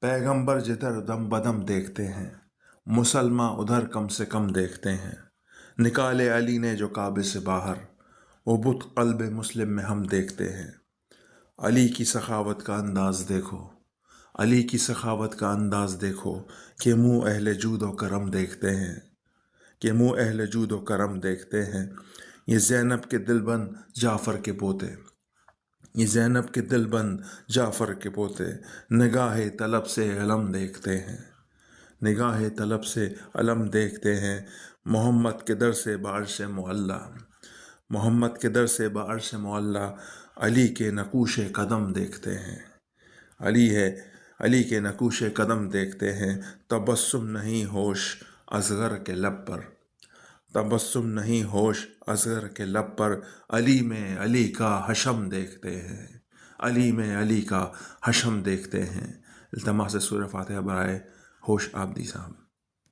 پیغمبر جدھر دم بدم دیکھتے ہیں، مسلماں ادھر کم سے کم دیکھتے ہیں۔ نکالے علی نے جو کعبے سے باہر، وہ بت قلب مسلم میں ہم دیکھتے ہیں۔ علی کی سخاوت کا انداز دیکھو، علی کی سخاوت کا انداز دیکھو، کہ منہ اہل جود و کرم دیکھتے ہیں، کہ منہ اہل جود و کرم دیکھتے ہیں۔ یہ زینب کے دل بند جعفر کے پوتے، یہ زینب کے دل بند جعفر کے پوتے، نگاہ طلب سے علم دیکھتے ہیں، نگاہ طلب سے علم دیکھتے ہیں۔ محمد کے در سے بعرش معلی، محمد کے در سے بعرش معلی، علی کے نقوش قدم دیکھتے ہیں، علی کے نقوش قدم دیکھتے ہیں۔ تبسم نہیں ہوش اصغر کے لب پر، تبسم نہیں ہوش اصغر کے لب پر، علی میں علی کا حشم دیکھتے ہیں، علی میں علی کا حشم دیکھتے ہیں۔ التماس سورہ فاتحہ براے ہوش عابدی صاحب۔